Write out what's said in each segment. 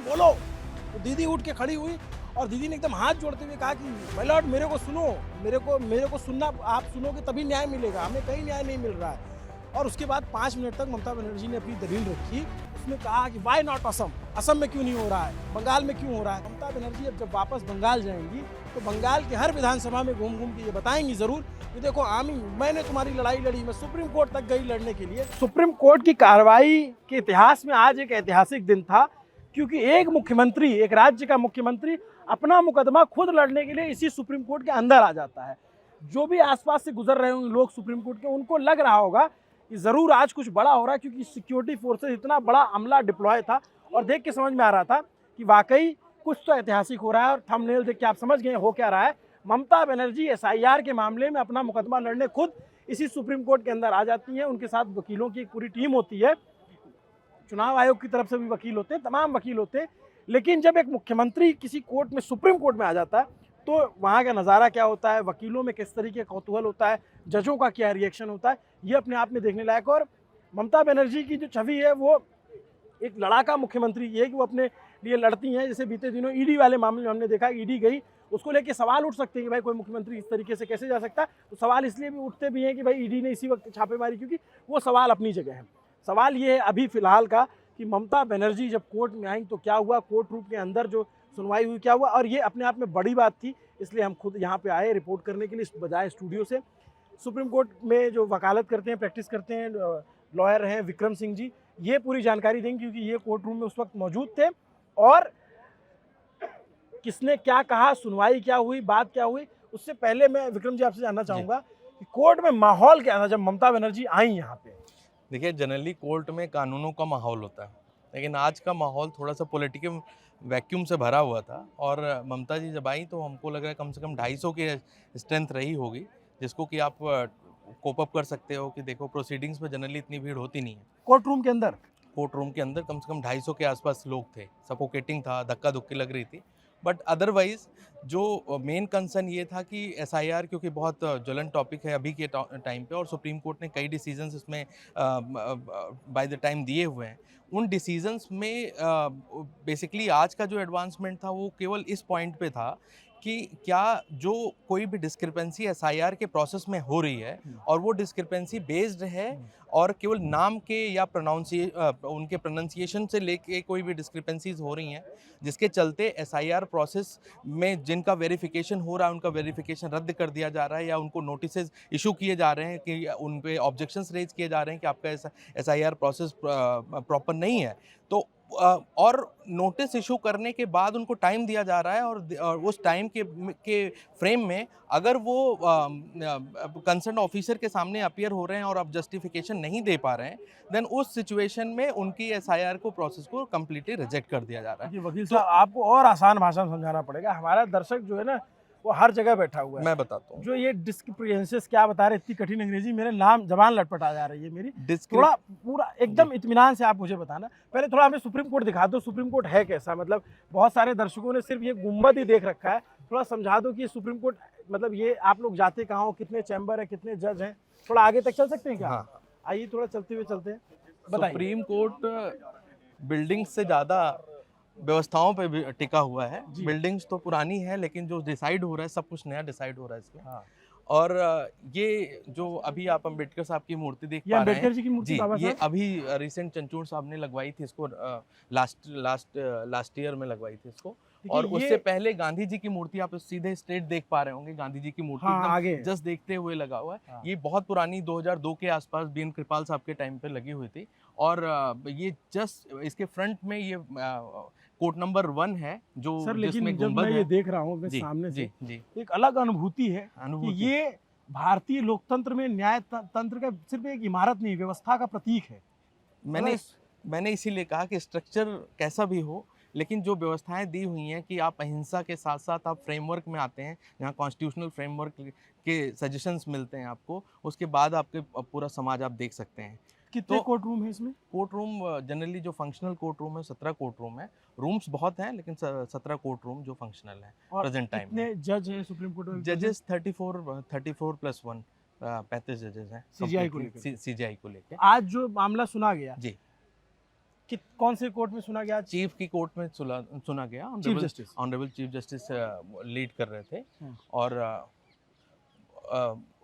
बोलो। तो दीदी उठ के खड़ी हुई और दीदी ने एकदम हाथ जोड़ते हुए कहा कि माय लॉर्ड मेरे को सुनो, मेरे को सुनना, आप सुनोगे तभी न्याय मिलेगा, हमें कहीं न्याय नहीं मिल रहा है। और उसके बाद 5 मिनट तक ममता बनर्जी ने अपनी दलील रखी। उसने कहा कि वाई नॉट असम, असम में क्यों नहीं हो रहा है, बंगाल में क्यों हो रहा है। ममता बनर्जी अब जब वापस बंगाल जाएंगी तो बंगाल के हर विधानसभा में घूम घूम के ये बताएंगी जरूर कि देखो आमी, मैंने तुम्हारी लड़ाई लड़ी, मैं सुप्रीम कोर्ट तक गई लड़ने के लिए। सुप्रीम कोर्ट की कार्रवाई के इतिहास में आज एक ऐतिहासिक दिन था, क्योंकि एक मुख्यमंत्री, एक राज्य का मुख्यमंत्री अपना मुकदमा खुद लड़ने के लिए इसी सुप्रीम कोर्ट के अंदर आ जाता है। जो भी आसपास से गुजर रहे होंगे लोग सुप्रीम कोर्ट के, उनको लग रहा होगा कि जरूर आज कुछ बड़ा हो रहा है, क्योंकि सिक्योरिटी फोर्सेस इतना बड़ा अमला डिप्लॉय था और देख के समझ में आ रहा था कि वाकई कुछ तो ऐतिहासिक हो रहा है। और थंबनेल देख के आप समझ गए हो क्या रहा है। ममता बनर्जी एसआईआर के मामले में अपना मुकदमा लड़ने खुद इसी सुप्रीम कोर्ट के अंदर आ जाती हैं। उनके साथ वकीलों की एक पूरी टीम होती है, चुनाव आयोग की तरफ से भी वकील होते हैं, तमाम वकील होते हैं। लेकिन जब एक मुख्यमंत्री किसी कोर्ट में, सुप्रीम कोर्ट में आ जाता है, तो वहाँ का नज़ारा क्या होता है, वकीलों में किस तरीके का कौतूहल होता है, जजों का क्या रिएक्शन होता है, ये अपने आप में देखने लायक। और ममता बनर्जी की जो छवि है वो एक लड़ाका मुख्यमंत्री, ये कि वो अपने लिए लड़ती हैं। जैसे बीते दिनों ईडी वाले मामले में हमने देखा, ईडी गई, उसको लेके सवाल उठ सकते हैं कि भाई कोई मुख्यमंत्री इस तरीके से कैसे जा सकता है। तो सवाल इसलिए भी उठते भी हैं कि भाई ईडी ने इसी वक्त छापेमारी, क्योंकि वो सवाल अपनी जगह है। सवाल ये है अभी फिलहाल का कि ममता बनर्जी जब कोर्ट में आई तो क्या हुआ, कोर्ट रूम के अंदर जो सुनवाई हुई क्या हुआ। और ये अपने आप में बड़ी बात थी, इसलिए हम खुद यहाँ पे आए रिपोर्ट करने के लिए, बजाय स्टूडियो से। सुप्रीम कोर्ट में जो वकालत करते हैं, प्रैक्टिस करते हैं, लॉयर हैं विक्रम सिंह जी, ये पूरी जानकारी देंगे, क्योंकि ये कोर्ट रूम में उस वक्त मौजूद थे। और किसने क्या कहा, सुनवाई क्या हुई, बात क्या हुई, उससे पहले मैं विक्रम जी आपसे जानना चाहूँगा कि कोर्ट में माहौल क्या था जब ममता बनर्जी आई यहाँ पे। देखिए, जनरली कोर्ट में कानूनों का माहौल होता है, लेकिन आज का माहौल थोड़ा सा पॉलिटिकल वैक्यूम से भरा हुआ था। और ममता जी जब आई तो हमको लग रहा है कम से कम 250 की स्ट्रेंथ रही होगी, जिसको कि आप कोप अप कर सकते हो कि देखो प्रोसीडिंग्स में जनरली इतनी भीड़ होती नहीं है। कोर्ट रूम के अंदर कम से कम 250 के आसपास लोग थे, सफोकेटिंग था, धक्का धुक्की लग रही थी। बट अदरवाइज जो मेन कंसर्न ये था कि एसआईआर क्योंकि बहुत ज्वलन टॉपिक है अभी के टाइम पे, और सुप्रीम कोर्ट ने कई डिसीजंस इसमें बाय द टाइम दिए हुए हैं। उन डिसीजंस में बेसिकली आज का जो एडवांसमेंट था वो केवल इस पॉइंट पे था कि क्या जो कोई भी डिस्क्रिपेंसी एसआईआर के प्रोसेस में हो रही है और वो डिस्क्रिपेंसी बेस्ड है और केवल नाम के या उनके प्रोनाउंसिएशन से लेके कोई भी डिस्क्रिपेंसीज हो रही हैं, जिसके चलते एसआईआर प्रोसेस में जिनका वेरिफिकेशन हो रहा है उनका वेरिफिकेशन रद्द कर दिया जा रहा है, या उनको नोटिसेस इशू किए जा रहे हैं कि उन पे ऑब्जेक्शंस रेज किए जा रहे हैं कि आपका एसआईआर प्रोसेस प्रॉपर नहीं है। तो और नोटिस इशू करने के बाद उनको टाइम दिया जा रहा है, और उस टाइम के फ्रेम में अगर वो कंसर्न ऑफिसर के सामने अपीयर हो रहे हैं और आप जस्टिफिकेशन नहीं दे पा रहे हैं, देन उस सिचुएशन में उनकी एसआईआर को प्रोसेस को कम्प्लीटली रिजेक्ट कर दिया जा रहा है। वकील साहब आपको और आसान भाषा में समझाना पड़ेगा, हमारा दर्शक जो है ना वो हर जगह बैठा हुआ है। मैं बताता हूँ जो ये डिस्क्रिपेंसेस क्या बता रहे, इतनी कठिन अंग्रेजी, मेरे नाम जबान लटपटा जा रही है मेरी। थोड़ा पूरा एकदम इत्मीनान से आप मुझे बताना। पहले थोड़ा हमें सुप्रीम कोर्ट दिखा दो, सुप्रीम कोर्ट है कैसा, मतलब बहुत सारे दर्शकों ने सिर्फ ये गुंबद ही देख रखा है। थोड़ा समझा दो कि सुप्रीम कोर्ट मतलब ये आप लोग जाते कहाँ हो, कितने चैम्बर है, कितने जज हैं, थोड़ा आगे तक चल सकते हैं क्या? हाँ, आइए थोड़ा चलते हुए चलते हैं, बताइए। सुप्रीम कोर्ट बिल्डिंग से ज़्यादा व्यवस्थाओं पे भी टिका हुआ है। बिल्डिंग्स तो पुरानी है, लेकिन जो डिसाइड हो रहा है सब कुछ नया डिसाइड हो रहा है इसमें। हाँ। और ये जो अभी आप अंबेडकर साहब की मूर्ति देख पा रहे हैं, अंबेडकर जी की मूर्ति, जी, ये अभी रिसेंट चंचूड़ साहब ने लगवाई थी इसको, लास्ट ईयर में लगवाई थी इसको। और उससे पहले गांधी जी की मूर्ति आप सीधे स्ट्रेट देख पा रहे होंगे, गांधी जी की मूर्ति आगे जस्ट देखते हुए लगा हुआ है। हाँ। ये बहुत पुरानी 2002 के आसपास बीएन कृपाल साहब के टाइम पे लगी हुई थी। और ये जस्ट इसके फ्रंट में ये कोर्ट नंबर 1 है जो सर, लेकिन जिसमें जब मैं ये देख रहा हूँ सामने से, एक अलग अनुभूति है कि ये भारतीय लोकतंत्र में न्याय तंत्र का सिर्फ एक इमारत नहीं, व्यवस्था का प्रतीक है। मैंने इसीलिए कहा कि स्ट्रक्चर कैसा भी हो, लेकिन जो व्यवस्थाएं दी हुई हैं कि आप अहिंसा के साथ साथ आप फ्रेमवर्क में आते हैं, जहाँ कॉन्स्टिट्यूशनल फ्रेमवर्क के सजेशंस मिलते हैं आपको, उसके बाद आपके पूरा समाज आप देख सकते हैं। कितने कोर्ट रूम है इसमें? कोर्ट रूम जनरली जो फंक्शनल कोर्ट रूम है 17 कोर्ट रूम है। रूम्स बहुत हैं, लेकिन 17 कोर्ट रूम जो फंक्शनल है प्रेजेंट टाइम में। कितने जज हैं सुप्रीम कोर्ट में? जजेस 34 प्लस 1 35 जजेस हैं सीजीआई को लेकर। आज जो मामला सुना गया जी, कौन से कोर्ट में सुना गया आज? चीफ की कोर्ट में सुना गया। Chief justice. Honourable chief justice lead कर रहे थे। हम्म। और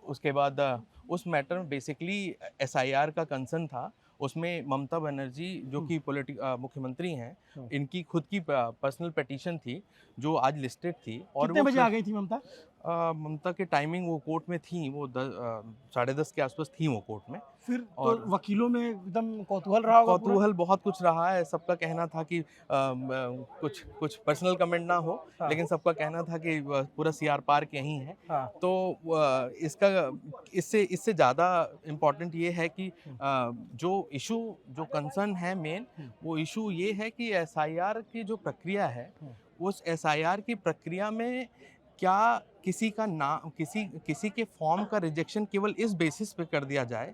उसके बाद उस मैटर में बेसिकली एसआईआर का कंसर्न था। उसमें ममता बनर्जी जो कि मुख्यमंत्री हैं, इनकी खुद की पर्सनल पिटीशन थी जो आज लिस्टेड थी। और कितने बजे आ गई थी ममता? ममता के टाइमिंग वो कोर्ट में थी, वो 10:30 के आसपास थी वो कोर्ट में। फिर और तो वकीलों में एकदम कौतूहल रहा होगा पूरा? कौतूहल बहुत कुछ रहा है। सबका कहना था कि कुछ पर्सनल कमेंट ना हो, हाँ। लेकिन सबका कहना था कि पूरा सीआर पार्क यहीं है। हाँ। तो इससे ज़्यादा इम्पोर्टेंट ये है कि जो इशू, जो कंसर्न है मेन, वो इशू ये है कि एसआईआर की जो प्रक्रिया है, उस एसआईआर की प्रक्रिया में क्या किसी का नाम, किसी के फॉर्म का रिजेक्शन केवल इस बेसिस पे कर दिया जाए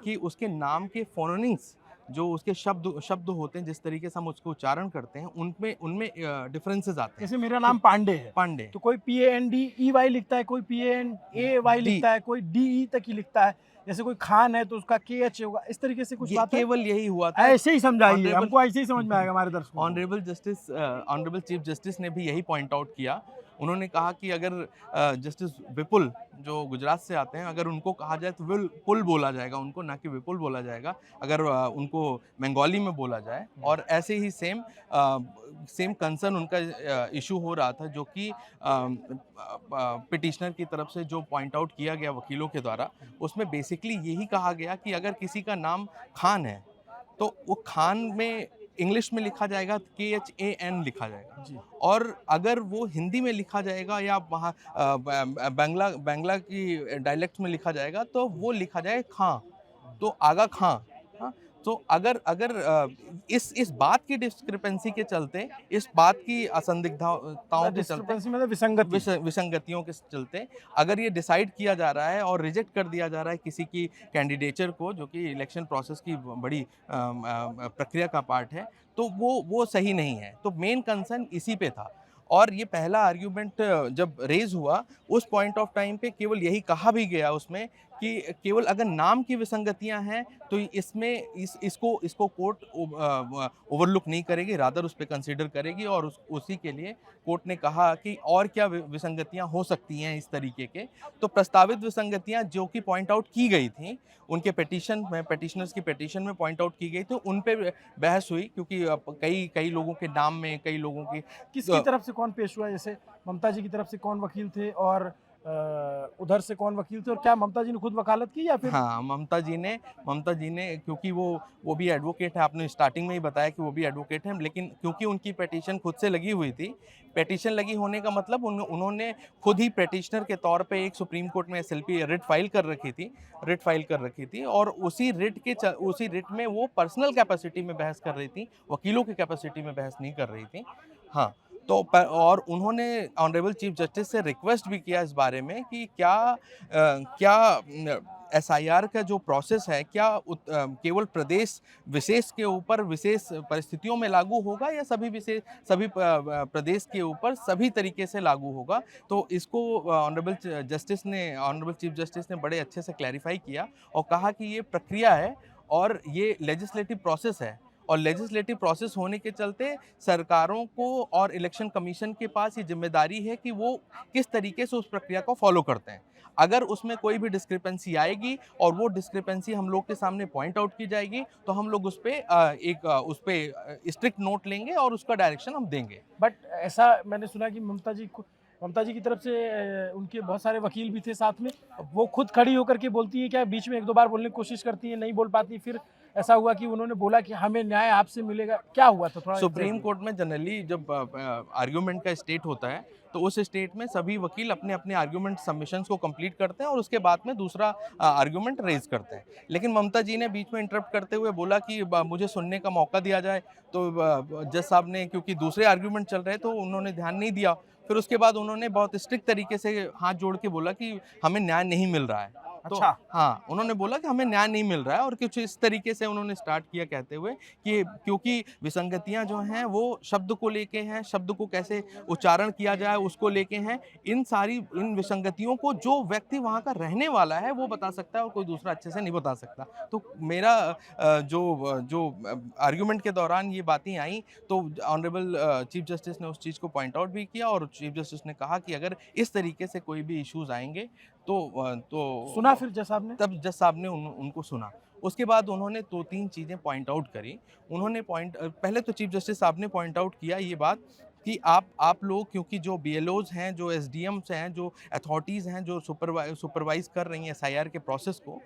कि उसके नाम के फोनेटिक्स, जो उसके शब्द होते हैं, जिस तरीके से हम उसको उच्चारण करते हैं, उनमें डिफरेंसेस आते हैं। जैसे मेरा नाम पांडे है, पांडे, तो कोई PANDEY लिखता है, कोई PANAY लिखता है, कोई DE तक ही लिखता है। जैसे कोई खान है तो उसका KH होगा। इस तरीके से कुछ बात है? केवल यही हुआ था। ऐसे ही समझाइए, हमको ऐसे ही समझ में आएगा हमारे दर्शकों को। ऑनरेबल चीफ जस्टिस ने भी यही पॉइंट आउट किया। उन्होंने कहा कि अगर जस्टिस विपुल जो गुजरात से आते हैं, अगर उनको कहा जाए तो पुल बोला जाएगा उनको, ना कि विपुल बोला जाएगा, अगर उनको बंगाली में बोला जाए। और ऐसे ही सेम कंसर्न उनका इशू हो रहा था, जो कि पिटिशनर की तरफ से जो पॉइंट आउट किया गया वकीलों के द्वारा, उसमें बेसिकली यही कहा गया कि अगर किसी का नाम खान है तो वो खान में इंग्लिश में लिखा जाएगा तो KHAN लिखा जाएगा जी। और अगर वो हिंदी में लिखा जाएगा या वहाँ बांग्ला की डायलेक्ट में लिखा जाएगा तो वो लिखा जाए खां, तो आगा खां। हाँ, तो अगर इस बात की डिस्क्रिपेंसी के चलते, इस बात की असंदिग्धताओं के चलते, मतलब विसंगतियों के चलते अगर ये डिसाइड किया जा रहा है और रिजेक्ट कर दिया जा रहा है किसी की कैंडिडेचर को, जो कि इलेक्शन प्रोसेस की बड़ी प्रक्रिया का पार्ट है, तो वो सही नहीं है। तो मेन कंसर्न इसी पे था। और ये पहला आर्ग्यूमेंट जब रेज हुआ, उस पॉइंट ऑफ टाइम पे केवल यही कहा भी गया उसमें कि केवल अगर नाम की विसंगतियां हैं तो इसमें इसको कोर्ट ओवरलुक नहीं करेगी, रादर उस पर कंसीडर करेगी। और उसी के लिए कोर्ट ने कहा कि और क्या विसंगतियां हो सकती हैं इस तरीके के। तो प्रस्तावित विसंगतियां जो कि पॉइंट आउट की गई थी उनके पिटिशनर्स की पिटिशन में पॉइंट आउट की गई, तो उन पे बहस हुई, क्योंकि कई लोगों के नाम में, कई लोगों की किसकी तरफ से कौन पेश हुआ? जैसे ममता जी की तरफ से कौन वकील थे और उधर से कौन वकील थे, और क्या ममता जी ने खुद वकालत की या फिर? हाँ, ममता जी ने क्योंकि वो भी एडवोकेट है, आपने स्टार्टिंग में ही बताया कि वो भी एडवोकेट हैं, लेकिन क्योंकि उनकी पिटीशन खुद से लगी हुई थी, पिटीशन लगी होने का मतलब उन्होंने खुद ही पिटिशनर के तौर पे एक सुप्रीम कोर्ट में SLP रिट फाइल कर रखी थी और उसी रिट में वो पर्सनल कैपेसिटी में बहस कर रही थी, वकीलों की कैपेसिटी में बहस नहीं कर रही थी। हाँ, तो और उन्होंने ऑनरेबल चीफ जस्टिस से रिक्वेस्ट भी किया इस बारे में कि क्या SIR का जो प्रोसेस है, क्या केवल प्रदेश विशेष के ऊपर विशेष परिस्थितियों में लागू होगा या सभी प्रदेश के ऊपर सभी तरीके से लागू होगा। तो इसको ऑनरेबल चीफ जस्टिस ने बड़े अच्छे से क्लैरिफाई किया और कहा कि ये प्रक्रिया है और ये लेजिस्लेटिव प्रोसेस है, और लेजिस्लेटिव प्रोसेस होने के चलते सरकारों को और इलेक्शन कमीशन के पास ये जिम्मेदारी है कि वो किस तरीके से उस प्रक्रिया को फॉलो करते हैं। अगर उसमें कोई भी डिस्क्रिपेंसी आएगी और वो डिस्क्रिपेंसी हम लोग के सामने पॉइंट आउट की जाएगी, तो हम लोग उस पर स्ट्रिक्ट नोट लेंगे और उसका डायरेक्शन हम देंगे। बट ऐसा मैंने सुना कि ममता जी की तरफ से उनके बहुत सारे वकील भी थे साथ में, वो खुद खड़ी होकर के बोलती है, क्या बीच में एक दो बार बोलने की कोशिश करती है, नहीं बोल पाती, फिर ऐसा हुआ कि उन्होंने बोला कि हमें न्याय आपसे मिलेगा, क्या हुआ था थोड़ा? सुप्रीम कोर्ट में जनरली जब आर्ग्यूमेंट का स्टेट होता है तो उस स्टेट में सभी वकील अपने अपने आर्ग्यूमेंट सबमिशंस को कंप्लीट करते हैं और उसके बाद में दूसरा आर्ग्यूमेंट रेज करते हैं। लेकिन ममता जी ने बीच में इंटरप्ट करते हुए बोला कि मुझे सुनने का मौका दिया जाए, तो जज साहब ने, क्योंकि दूसरे आर्ग्यूमेंट चल रहे तो उन्होंने ध्यान नहीं दिया। फिर उसके बाद उन्होंने बहुत स्ट्रिक्ट तरीके से हाथ जोड़ के बोला कि हमें न्याय नहीं मिल रहा है। तो अच्छा। हाँ, उन्होंने बोला कि हमें न्याय नहीं मिल रहा है, और कुछ इस तरीके से उन्होंने स्टार्ट किया कहते हुए कि क्योंकि विसंगतियां जो हैं वो शब्द को लेके हैं, शब्द को कैसे उच्चारण किया जाए उसको लेके हैं। इन विसंगतियों को जो व्यक्ति वहाँ का रहने वाला है वो बता सकता है, और कोई दूसरा अच्छे से नहीं बता सकता। तो मेरा जो आर्गुमेंट के दौरान ये बातें आई, तो ऑनरेबल चीफ जस्टिस ने उस चीज़ को पॉइंट आउट भी किया, और चीफ जस्टिस ने कहा कि अगर इस तरीके से कोई भी इश्यूज आएंगे तो सुना फिर जज साहब ने? तब जज साहब ने उनको सुना। उसके बाद उन्होंने 2-3 चीज़ें पॉइंट आउट करी। उन्होंने पहले तो चीफ जस्टिस साहब ने पॉइंट आउट किया ये बात कि आप लोग, क्योंकि जो बीएलओज़ हैं, जो एसडीएम्स हैं, जो अथॉरिटीज़ हैं, जो सुपरवाइज़ कर रही हैं एसआईआर के प्रोसेस को,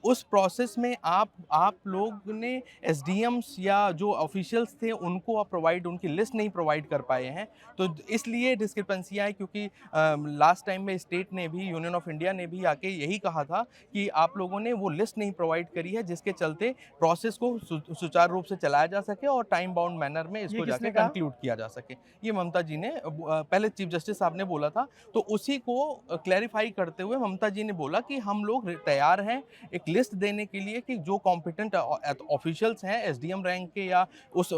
उस प्रोसेस में आप लोग ने एसडीएम्स या जो ऑफिशियल्स थे उनको आप उनकी लिस्ट नहीं प्रोवाइड कर पाए हैं। तो इसलिए डिस्क्रिपेंसियाँ है, क्योंकि लास्ट टाइम में स्टेट ने भी, यूनियन ऑफ इंडिया ने भी आके यही कहा था कि आप लोगों ने वो लिस्ट नहीं प्रोवाइड करी है, जिसके चलते प्रोसेस को सुचारू रूप से चलाया जा सके और टाइम बाउंड मैनर में इसको जाके कंक्लूड किया जा सके। ये ममता जी ने पहले चीफ जस्टिस साहब ने बोला था, तो उसी को क्लैरिफाई करते हुए ममता जी ने बोला कि हम लोग तैयार हैं एक लिस्ट देने के लिए कि जो कॉम्पिटेंट ऑफिशियल्स हैं एसडीएम रैंक के या उस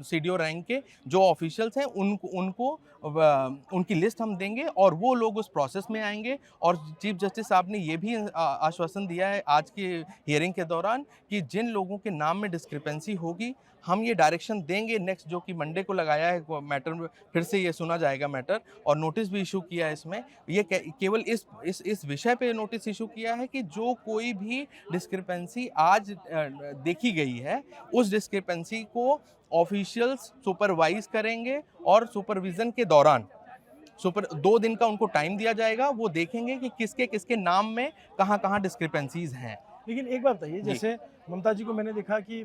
सीडीओ रैंक के जो ऑफिशियल्स हैं उनको उनकी लिस्ट हम देंगे, और वो लोग उस प्रोसेस में आएंगे। और चीफ जस्टिस साहब ने ये भी आश्वासन दिया है आज के हियरिंग के दौरान कि जिन लोगों के नाम में डिस्क्रिपेंसी होगी, हम ये डायरेक्शन देंगे नेक्स्ट, जो कि मंडे को लगाया है मैटर में, फिर से ये सुना जाएगा मैटर, और नोटिस भी इशू किया है इसमें। ये केवल इस विषय पे नोटिस इशू किया है कि जो कोई भी डिस्क्रिपेंसी आज देखी गई है, उस डिस्क्रिपेंसी को ऑफिशियल्स सुपरवाइज करेंगे, और सुपरविजन के दौरान 2 दिन का उनको टाइम दिया जाएगा। वो देखेंगे कि किसके किसके नाम में कहाँ डिस्क्रिपेंसीज हैं। लेकिन एक बात बताइए, जैसे ममता जी को मैंने देखा कि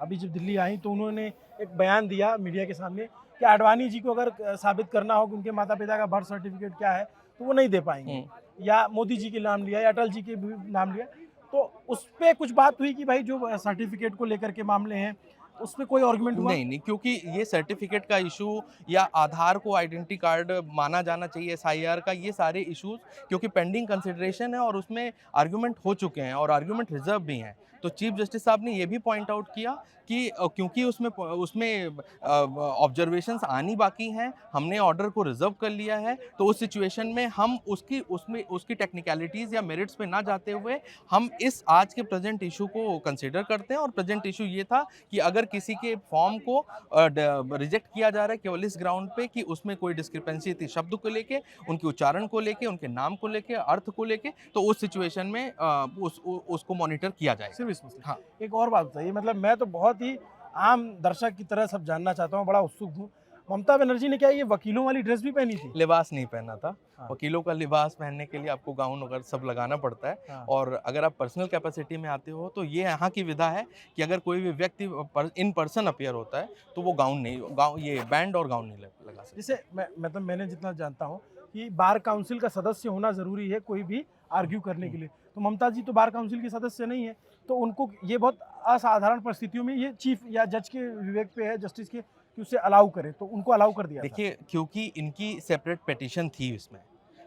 अभी जब दिल्ली आई तो उन्होंने एक बयान दिया मीडिया के सामने कि आडवाणी जी को अगर साबित करना हो कि उनके माता पिता का बर्थ सर्टिफिकेट क्या है तो वो नहीं दे पाएंगे, या मोदी जी के नाम लिया या अटल जी के भी नाम लिया। तो उस पर कुछ बात हुई कि भाई जो सर्टिफिकेट को लेकर के मामले हैं उस पर कोई आर्गुमेंट हुआ? नहीं, क्योंकि ये सर्टिफिकेट का इशू या आधार को आइडेंटिटी कार्ड माना जाना चाहिए एसआईआर का, ये सारे इश्यूज क्योंकि पेंडिंग कंसिडरेशन है और उसमें आर्गुमेंट हो चुके हैं और आर्गुमेंट रिजर्व भी हैं। तो चीफ जस्टिस साहब ने ये भी पॉइंट आउट किया कि क्योंकि उसमें ऑब्जर्वेशंस आनी बाकी हैं, हमने ऑर्डर को रिजर्व कर लिया है, तो उस सिचुएशन में हम उसकी टेक्निकलिटीज़ या मेरिट्स पे ना जाते हुए हम इस आज के प्रेजेंट इशू को कंसिडर करते हैं। और प्रेजेंट इशू ये था कि अगर किसी के फॉर्म को रिजेक्ट किया जा रहा है केवल इस ग्राउंड पे कि उसमें कोई डिस्क्रिपेंसी थी शब्द को लेके, उनके उच्चारण को लेके, उनके नाम को लेके, अर्थ को लेके, तो उस सिचुएशन में उसको मॉनिटर किया जाएगा। हाँ, एक और बात बताइए, मतलब मैं तो बहुत ही आम दर्शक की तरह सब जानना चाहता हूँ, बड़ा उत्सुक हूँ। ममता बनर्जी ने क्या ये वकीलों वाली ड्रेस भी पहनी थी? लिबास नहीं पहना था। हाँ। वकीलों का लिबास पहनने के लिए आपको गाउन वगैरह सब लगाना पड़ता है। हाँ। और अगर आप पर्सनल कैपेसिटी में आते हो तो ये यहाँ की विधा है कि अगर कोई भी व्यक्ति इन पर्सन अपीयर होता है तो वो ये बैंड और गाउन नहीं लगा सकता। जैसे मतलब मैंने जितना जानता हूँ कि बार काउंसिल का सदस्य होना ज़रूरी है कोई भी आर्ग्यू करने के लिए, तो ममता जी तो बार काउंसिल के सदस्य नहीं है, तो उनको ये बहुत असाधारण परिस्थितियों में ये चीफ या जज के विवेक पे है, जस्टिस के, कि उसे अलाउ करे, तो उनको अलाउ कर दिया। देखिए, क्योंकि इनकी सेपरेट पिटीशन थी, इसमें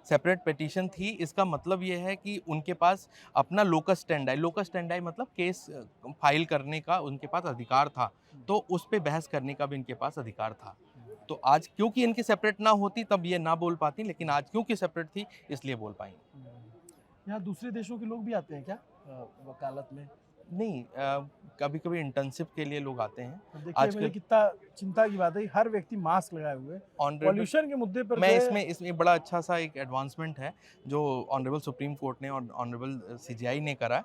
सेपरेट पिटीशन थी, इसका मतलब ये है कि उनके पास अपना लोकस स्टैंडाई मतलब केस फाइल करने का उनके पास अधिकार था, तो उस पर बहस करने का भी इनके पास अधिकार था। तो आज क्योंकि इनकी सेपरेट ना होती तब ये ना बोल पाती, लेकिन आज क्योंकि सेपरेट थी इसलिए बोल पाई। यहाँ दूसरे देशों के लोग भी आते हैं क्या वकालत में? नहीं, कभी कभी इंटर्नशिप के लिए लोग आते हैं। देखिए मैंने कितना चिंता की बात है, हर व्यक्ति मास्क लगाए हुए, पॉल्यूशन के मुद्दे पर। मैं इसमें बड़ा अच्छा सा एक एडवांसमेंट है जो ऑनरेबल सुप्रीम कोर्ट ने और ऑनरेबल सीजीआई ने करा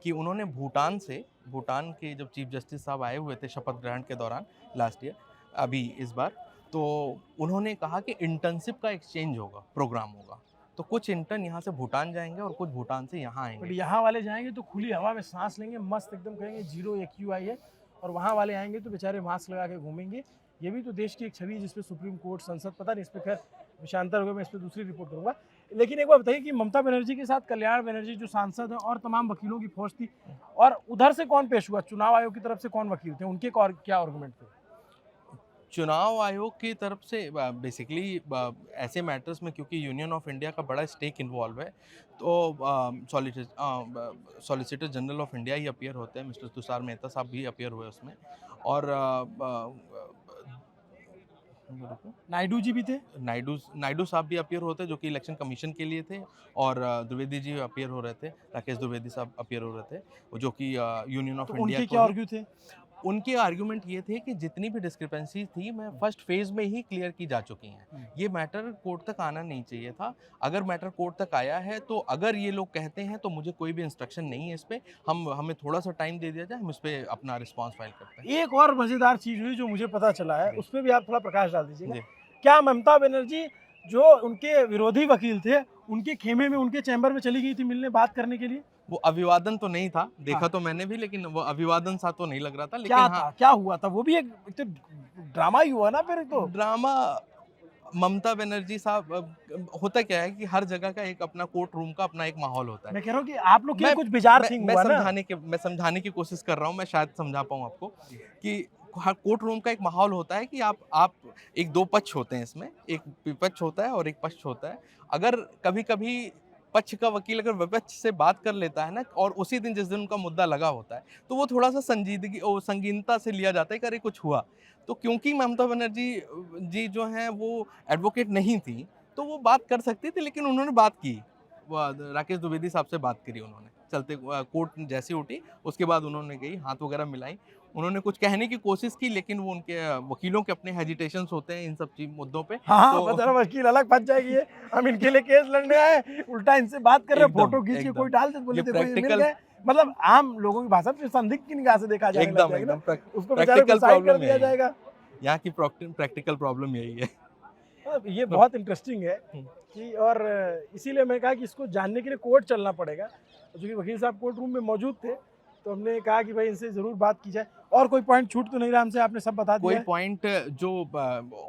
कि उन्होंने भूटान के जब चीफ जस्टिस साहब आए हुए थे शपथ ग्रहण के दौरान लास्ट ईयर, अभी इस बार, तो उन्होंने कहा कि इंटर्नशिप का एक्सचेंज होगा, प्रोग्राम होगा, तो कुछ इंटर्न यहाँ से भूटान जाएंगे और कुछ भूटान से यहाँ आएंगे। यहाँ वाले जाएंगे तो खुली हवा में सांस लेंगे, मस्त एकदम कहेंगे 0 AQI है, और वहाँ वाले आएंगे तो बेचारे मास्क लगा के घूमेंगे। ये भी तो देश की एक छवि जिसपे सुप्रीम कोर्ट, संसद, पता नहीं, इस पर खैर विषयांतर हो गया, मैं इस पर दूसरी रिपोर्ट करूँगा। लेकिन एक बार बताइए कि ममता बनर्जी के साथ कल्याण बनर्जी जो सांसद हैं और तमाम वकीलों की फौज थी, और उधर से कौन पेश हुआ? चुनाव आयोग की तरफ से कौन वकील थे? उनके क्या आर्गुमेंट थे? चुनाव आयोग की तरफ से बेसिकली ऐसे मैटर्स में, क्योंकि यूनियन ऑफ इंडिया का बड़ा स्टेक इन्वॉल्व है, तो solicitor general of India he appear होते हैं, मिस्टर तुषार मेहता साहब भी अपीयर हुए उसमें। और नायडू जी भी थे। नायडू नायडू साहब भी अपीयर होते हैं, जो कि इलेक्शन कमीशन के लिए थे। और द्विवेदी जी अपीयर हो रहे थे, राकेश द्विवेदी साहब अपीयर हो रहे थे, जो कि यूनियन ऑफ तो इंडिया उनके को क्या ही। आर्ग्यू थे? उनके आर्गुमेंट ये थे कि जितनी भी डिस्क्रिपेंसी थी मैं फर्स्ट फेज में ही क्लियर की जा चुकी हैं। ये मैटर कोर्ट तक आना नहीं चाहिए था। अगर मैटर कोर्ट तक आया है तो अगर ये लोग कहते हैं तो मुझे कोई भी इंस्ट्रक्शन नहीं है इस पे। हमें थोड़ा सा टाइम दे दिया जाए, हम इस पे अपना रिस्पॉन्स फाइल करते हैं। एक और मजेदार चीज हुई जो मुझे पता चला है, जी। उस पर भी आप थोड़ा प्रकाश डाल दीजिएगा। जी। क्या ममता बनर्जी जो उनके विरोधी वकील थे, उनके खेमे में, उनके चैम्बर में चली गई थी मिलने, बात करने के लिए? वो अभिवादन तो नहीं था, देखा हाँ। तो मैंने भी, लेकिन वो अभिवादन सा तो नहीं लग रहा था। लेकिन क्या हाँ, था, क्या हुआ था? वो भी एक तो ड्रामा ही हुआ ना फिर तो। ड्रामा। ममता बनर्जी साहब, होता क्या है कि हर जगह का एक अपना कोर्ट रूम का अपना एक माहौल होता है। मैं कह रहा हूँ कि आप लोग के लिए मैं कुछ बिजार थिंग मैं हुआ ना। समझाने की कोशिश कर रहा हूँ, मैं शायद समझा पाऊँ आपको कि हर कोर्ट रूम का एक माहौल होता है कि आप एक दो पक्ष होते हैं इसमें, एक विपक्ष होता है और एक पक्ष होता है। अगर कभी-कभी पक्ष का वकील अगर विपक्ष से बात कर लेता है ना, और उसी दिन जिस दिन उनका मुद्दा लगा होता है, तो वो थोड़ा-सा संजीदगी और संगीनता से लिया जाता है कि अरे कुछ हुआ। तो क्योंकि ममता बनर्जी जी जो हैं वो एडवोकेट नहीं थी, तो वो बात कर सकती थी, लेकिन उन्होंने बात की। राकेश द्विवेदी साहब से बात करी उन्होंने, चलते कोर्ट जैसी उठी उसके बाद उन्होंने गई, हाथ वगैरह मिलाई, उन्होंने कुछ कहने की कोशिश की, लेकिन वो उनके वकीलों के अपने हेजिटेशंस होते हैं इन सब चीज मुद्दों पे। हाँ, तो बेचारा वकील अलग फंस जाएगी ये। हम इनके लिए केस लड़ने आए, उल्टा इनसे बात कर रहे हैं, एकदम फोटो खींच के कोई एकदम डाल दे, बोले ये देखो ये मिल प्रैक्टिकल, गए। मतलब आम लोगों की भाषा में संदिग्ध की निगाह से देखा जाने लग एकदम जाएगा ना। एकदम उसको बेचारे को प्रैक्टिकल साइड कर प्रॉब्लम दिया यही है। जाएगा। यहाँ की प्रैक्टिकल प्रॉब्लम यही है। मतलब ये बहुत इंटरेस्टिंग है हम्म। कि, और इसीलिए मैं कहा कि इसको जानने के लिए कोर्ट चलना पड़ेगा। क्योंकि वकील साहब कोर्ट रूम में मौजूद थे, तो हमने कहा कि भाई इनसे ज़रूर बात की जाए। और कोई पॉइंट छूट तो नहीं रहा हमसे? आपने सब बता दिया कोई है। पॉइंट जो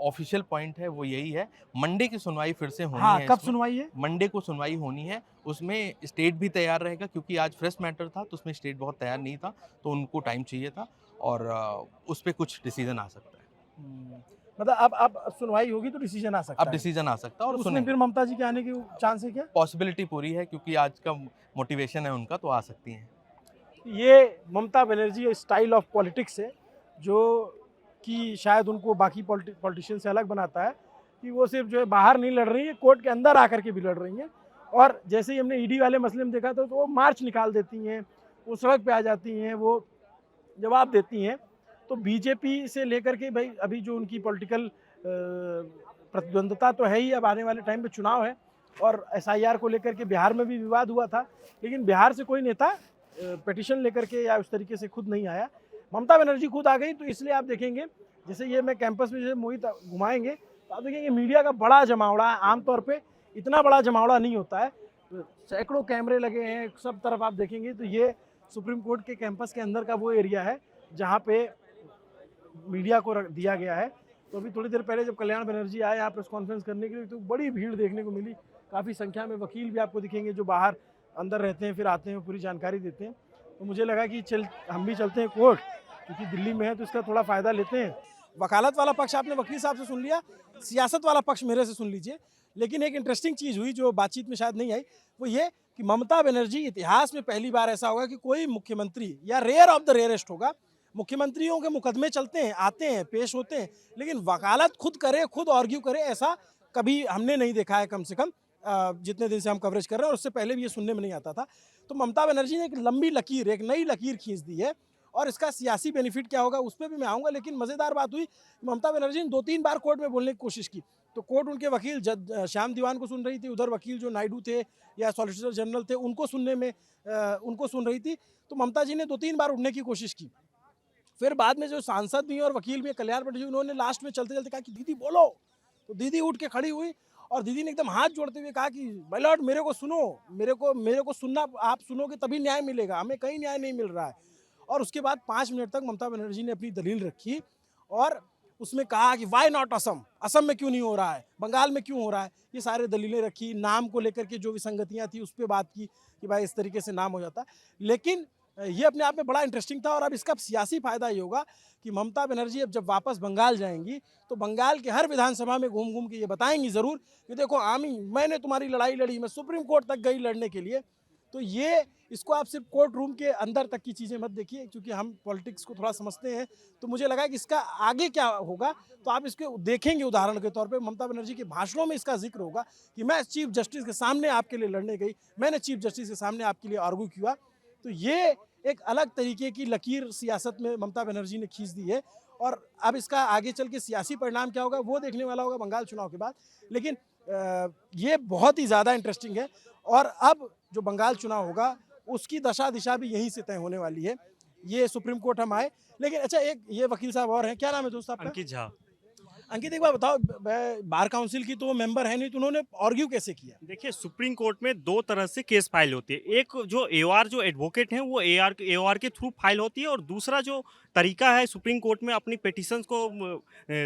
ऑफिशियल पॉइंट है वो यही है, मंडे की सुनवाई फिर से होनी हाँ, है कब इसमें। सुनवाई है? मंडे को सुनवाई होनी है, उसमें स्टेट भी तैयार रहेगा, क्योंकि आज फ्रेश मैटर था तो उसमें स्टेट बहुत तैयार नहीं था, तो उनको टाइम चाहिए था, और उस पर कुछ डिसीजन आ सकता है। मतलब अब सुनवाई होगी तो डिसीजन आ सकता अब है। डिसीजन आ सकता है और उसमें सुनेंगे। फिर ममता जी के आने की चांस है क्या? पॉसिबिलिटी पूरी है, क्योंकि आज का मोटिवेशन है उनका, तो आ सकती हैं। ये Mamata Banerjee style of politics है, जो कि शायद उनको बाकी पॉलिटिशियन से अलग बनाता है, कि वो सिर्फ जो है बाहर नहीं लड़ रही है, कोर्ट के अंदर आकर के भी लड़ रही हैं। और जैसे ही हमने ईडी वाले मसले में देखा था, तो वो मार्च निकाल देती हैं, वो सड़क पे आ जाती हैं, वो जवाब देती हैं। तो बीजेपी से लेकर के भाई अभी जो उनकी पॉलिटिकल प्रतिद्वंदता तो है ही, अब आने वाले टाइम पे चुनाव है, और एसआईआर को लेकर के बिहार में भी विवाद हुआ था, लेकिन बिहार से कोई नेता पिटीशन लेकर के या उस तरीके से खुद नहीं आया। ममता बनर्जी खुद आ गई, तो इसलिए आप देखेंगे, जैसे ये मैं कैंपस में जैसे मोहित घुमाएंगे, तो आप देखेंगे मीडिया का बड़ा जमावड़ा है। आमतौर पे इतना बड़ा जमावड़ा नहीं होता है, सैकड़ों कैमरे लगे हैं सब तरफ, आप देखेंगे तो ये सुप्रीम कोर्ट के कैंपस के अंदर का वो एरिया है जहाँ पे मीडिया को रख दिया गया है। तो अभी थोड़ी देर पहले जब कल्याण बनर्जी आए यहाँ प्रेस कॉन्फ्रेंस करने के लिए, तो बड़ी भीड़ देखने को मिली, काफ़ी संख्या में वकील भी आपको दिखेंगे जो बाहर अंदर रहते हैं, फिर आते हैं, पूरी जानकारी देते हैं। तो मुझे लगा कि हम भी चलते हैं कोर्ट, क्योंकि दिल्ली में है तो इसका थोड़ा फ़ायदा लेते हैं। वकालत वाला पक्ष आपने वकील साहब से सुन लिया, सियासत वाला पक्ष मेरे से सुन लीजिए। लेकिन एक इंटरेस्टिंग चीज़ हुई जो बातचीत में शायद नहीं आई, वो ये कि ममता बनर्जी, इतिहास में पहली बार ऐसा होगा कि कोई मुख्यमंत्री, या रेयर ऑफ द रेयरेस्ट होगा, मुख्यमंत्रियों के मुकदमे चलते हैं, आते हैं, पेश होते हैं, लेकिन वकालत खुद करे, खुद आर्ग्यू करे, ऐसा कभी हमने नहीं देखा है, कम से कम जितने दिन से हम कवरेज कर रहे हैं, और उससे पहले भी ये सुनने में नहीं आता था। तो ममता बनर्जी ने एक लंबी लकीर, एक नई लकीर खींच दी है, और इसका सियासी बेनिफिट क्या होगा उस पर भी मैं आऊँगा। लेकिन मज़ेदार बात हुई, ममता बनर्जी ने 2-3 बार कोर्ट में बोलने की कोशिश की, तो कोर्ट उनके वकील जज श्याम दीवान को सुन रही थी, उधर वकील जो नायडू थे या सॉलिसिटर जनरल थे उनको सुन रही थी। तो ममता जी ने 2-3 बार उठने की कोशिश की। फिर बाद में जो सांसद भी और वकील भी कल्याण बनर्जी, उन्होंने लास्ट में चलते चलते कहा कि दीदी बोलो, तो दीदी उठ के खड़ी हुई, और दीदी ने एकदम हाथ जोड़ते हुए कहा कि माय लॉर्ड मेरे को सुनो, मेरे को सुनना, आप सुनोगे तभी न्याय मिलेगा, हमें कहीं न्याय नहीं मिल रहा है। और उसके बाद 5 मिनट तक ममता बनर्जी ने अपनी दलील रखी, और उसमें कहा कि वाई नॉट असम, असम में क्यों नहीं हो रहा है, बंगाल में क्यों हो रहा है, ये सारे दलीलें रखी। नाम को लेकर के जो विसंगतियाँ थी उस पर बात की कि भाई इस तरीके से नाम हो जाता है। लेकिन ये अपने आप में बड़ा इंटरेस्टिंग था और अब इसका सियासी फायदा ये होगा कि ममता बनर्जी अब जब वापस बंगाल जाएंगी तो बंगाल के हर विधानसभा में घूम घूम के ये बताएंगी ज़रूर कि देखो आमी मैंने तुम्हारी लड़ाई लड़ी, मैं सुप्रीम कोर्ट तक गई लड़ने के लिए। तो ये इसको आप सिर्फ कोर्ट रूम के अंदर तक की चीज़ें मत देखिए, क्योंकि हम पॉलिटिक्स को थोड़ा समझते हैं। तो मुझे लगा कि इसका आगे क्या होगा तो आप इसको देखेंगे। उदाहरण के तौर पे ममता बनर्जी के भाषणों में इसका जिक्र होगा कि मैं चीफ जस्टिस के सामने आपके लिए लड़ने गई, मैंने चीफ जस्टिस के सामने आपके लिए आर्गू किया। तो ये एक अलग तरीके की लकीर सियासत में ममता बनर्जी ने खींच दी है और अब इसका आगे चल के सियासी परिणाम क्या होगा वो देखने वाला होगा बंगाल चुनाव के बाद। लेकिन ये बहुत ही ज़्यादा इंटरेस्टिंग है और अब जो बंगाल चुनाव होगा उसकी दशा दिशा भी यहीं से तय होने वाली है। ये सुप्रीम कोर्ट हम आए, लेकिन अच्छा एक ये वकील साहब और हैं, क्या नाम है दोस्त आपका? अंकित झा। अंकित, एक बार बताओ, बार काउंसिल की तो वो मेंबर है नहीं, तो उन्होंने आर्ग्यू कैसे किया? देखिए, सुप्रीम कोर्ट में दो तरह से केस फाइल होती है। एक जो एओआर जो एडवोकेट हैं वो एओआर के थ्रू फाइल होती है, और दूसरा जो तरीका है सुप्रीम कोर्ट में अपनी पिटिशंस को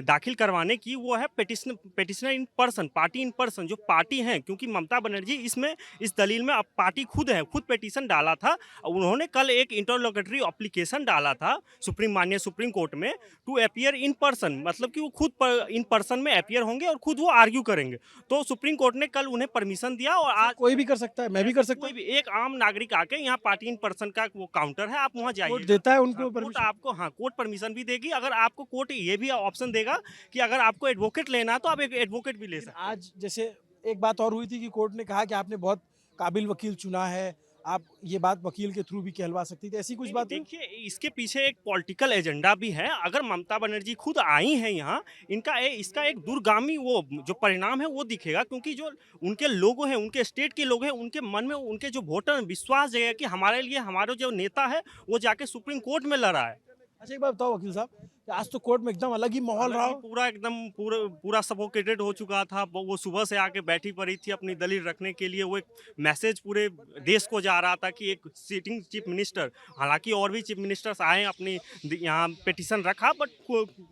दाखिल करवाने की, वो है petitioner in person, party in person. जो पार्टी हैं, क्योंकि ममता बनर्जी इसमें इस दलील में अब पार्टी खुद है, खुद पिटिशन डाला था। उन्होंने कल एक इंटरलोकेटरी एप्लीकेशन डाला था माननीय सुप्रीम कोर्ट में टू अपीयर इन पर्सन, मतलब कि वो खुद इन पर्सन में अपीयर होंगे और खुद वो आर्ग्यू करेंगे। तो सुप्रीम कोर्ट ने कल उन्हें परमिशन दिया, और आज कोई भी कर सकता है, मैं भी कर सकता कोई हूँ। भी एक आम नागरिक आके यहाँ पार्टी इन पर्सन का वो काउंटर है, आप वहाँ जाइए। कोर्ट देता है उनको कोर्ट परमिशन। आपको, हाँ, कोर्ट परमिशन भी देगी। अगर आपको कोर्ट ये भी ऑप्शन देगा कि अगर आपको एडवोकेट लेना है तो आप एक एडवोकेट भी ले सकते हैं। आज जैसे एक बात और हुई थी कि कोर्ट ने कहा कि आपने बहुत काबिल वकील चुना है, आप ये बात वकील के थ्रू भी कहलवा सकती थी, ऐसी कुछ बात हुई? देखिए, इसके पीछे एक पॉलिटिकल एजेंडा भी है। अगर ममता बनर्जी खुद आई हैं यहाँ, इसका एक दूरगामी वो जो परिणाम है वो दिखेगा, क्योंकि जो उनके लोग हैं, उनके स्टेट के लोग हैं, उनके मन में उनके जो वोटर विश्वास जगह कि हमारे लिए हमारा जो नेता है वो जाके सुप्रीम कोर्ट में लड़ा है। अच्छा एक बात बताओ वकील साहब, कि आज तो कोर्ट में एकदम अलग ही माहौल रहा हो। पूरा एकदम पूरा सफोकेटेड हो चुका था। वो सुबह से आके बैठी पड़ी थी अपनी दलील रखने के लिए। वो एक मैसेज पूरे देश को जा रहा था कि एक सिटिंग चीफ मिनिस्टर, हालांकि और भी चीफ मिनिस्टर्स आए अपनी यहाँ पिटिशन रखा, बट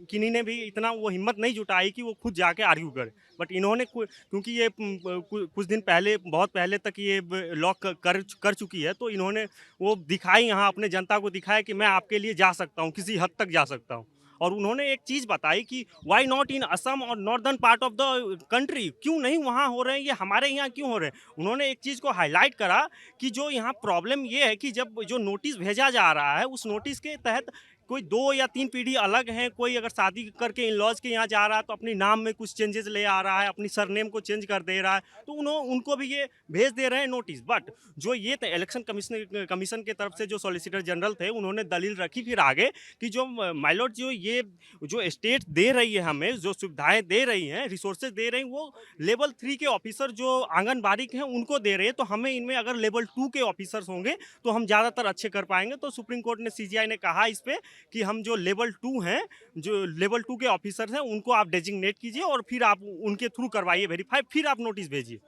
किन्हीं ने भी इतना वो हिम्मत नहीं जुटाई कि वो खुद जाके आर्ग्यू करे। बट इन्होंने क्योंकि ये कुछ दिन पहले, बहुत पहले तक ये लॉक कर चुकी है, तो इन्होंने वो दिखाई, यहाँ अपने जनता को दिखाया कि मैं आपके लिए जा सकता हूँ, किसी हद तक जा सकता हूँ। और उन्होंने एक चीज़ बताई कि वाई नॉट इन असम और northern part of the country, क्यों नहीं वहाँ हो रहे हैं, ये हमारे यहाँ क्यों हो रहे हैं। उन्होंने एक चीज़ को हाईलाइट करा कि जो यहाँ प्रॉब्लम ये है कि जब जो नोटिस भेजा जा रहा है, उस नोटिस के तहत कोई 2 या 3 पीढ़ी अलग हैं। कोई अगर शादी करके इन लॉज के यहाँ जा रहा है तो अपने नाम में कुछ चेंजेस ले आ रहा है, अपनी सरनेम को चेंज कर दे रहा है, तो उनको भी ये भेज दे रहे हैं नोटिस। बट जो ये इलेक्शन कमीशन के तरफ से जो सॉलिसिटर जनरल थे, उन्होंने दलील रखी फिर आगे कि जो माइलॉट जो स्टेट दे रही है, हमें जो सुविधाएं दे रही हैं, रिसोर्सेज दे रही हैं, वो लेवल 3 के ऑफिसर जो आंगनबाड़ी के हैं उनको दे रहे हैं। तो हमें इनमें अगर लेवल 2 के ऑफिसर्स होंगे तो हम ज़्यादातर अच्छे कर पाएंगे। तो सुप्रीम कोर्ट ने, सीजीआई ने कहा इस पे कि हम जो लेवल 2 हैं, जो लेवल 2 के ऑफिसर्स हैं, उनको आप डेजिग्नेट कीजिए और फिर आप उनके थ्रू करवाइए वेरीफाई, फिर आप नोटिस भेजिए।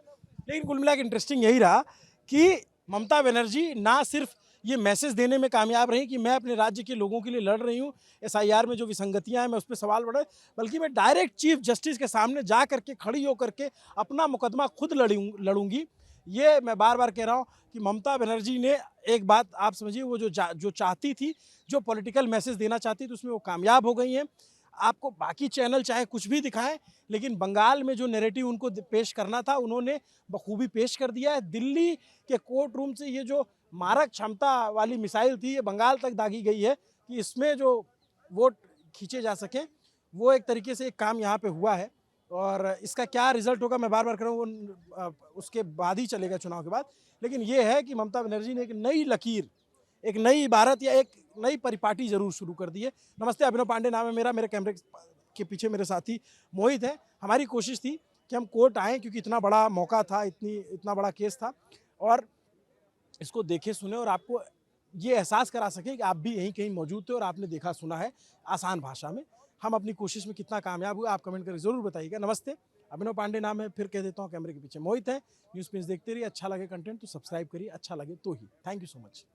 लेकिन कुल मिला के इंटरेस्टिंग यही रहा कि ममता बनर्जी ना सिर्फ ये मैसेज देने में कामयाब रही कि मैं अपने राज्य के लोगों के लिए लड़ रही हूँ, एसआईआर में जो विसंगतियां हैं मैं उस पर सवाल बढ़े, बल्कि मैं डायरेक्ट चीफ जस्टिस के सामने जा करके खड़ी होकर के अपना मुकदमा खुद लड़ूंगी। ये मैं बार बार कह रहा हूँ कि ममता बनर्जी ने एक बात आप समझिए, वो जो चाहती थी, जो पॉलिटिकल मैसेज देना चाहती थी, उसमें वो कामयाब हो गई हैं। आपको बाकी चैनल चाहे कुछ भी दिखाएं, लेकिन बंगाल में जो नैरेटिव उनको पेश करना था उन्होंने बखूबी पेश कर दिया है। दिल्ली के कोर्ट रूम से ये जो मारक क्षमता वाली मिसाइल थी, ये बंगाल तक दागी गई है कि इसमें जो वोट खींचे जा सकें, वो एक तरीके से एक काम यहाँ पे हुआ है। और इसका क्या रिजल्ट होगा मैं बार बार कह रहा हूँ, वो उसके बाद ही चलेगा, चुनाव के बाद। लेकिन ये है कि ममता बनर्जी ने एक नई लकीर, एक नई इबारत या एक नई परिपाटी जरूर शुरू कर दी है। नमस्ते, अभिनव पांडे नाम है मेरा, मेरे कैमरे के पीछे मेरे साथी मोहित है। हमारी कोशिश थी कि हम कोर्ट आएँ, क्योंकि इतना बड़ा मौका था, इतना बड़ा केस था, और इसको देखे सुने और आपको ये एहसास करा सकें कि आप भी यहीं कहीं मौजूद थे और आपने देखा सुना है आसान भाषा में। हम अपनी कोशिश में कितना कामयाब हुए आप कमेंट करके ज़रूर बताइएगा। नमस्ते, अभिनव पांडे नाम है, फिर कह देता हूँ, कैमरे के पीछे मोहित है। न्यूज़ प्रिंस देखते रहिए, अच्छा लगे कंटेंट तो सब्सक्राइब करिए, अच्छा लगे तो ही। Thank you so much.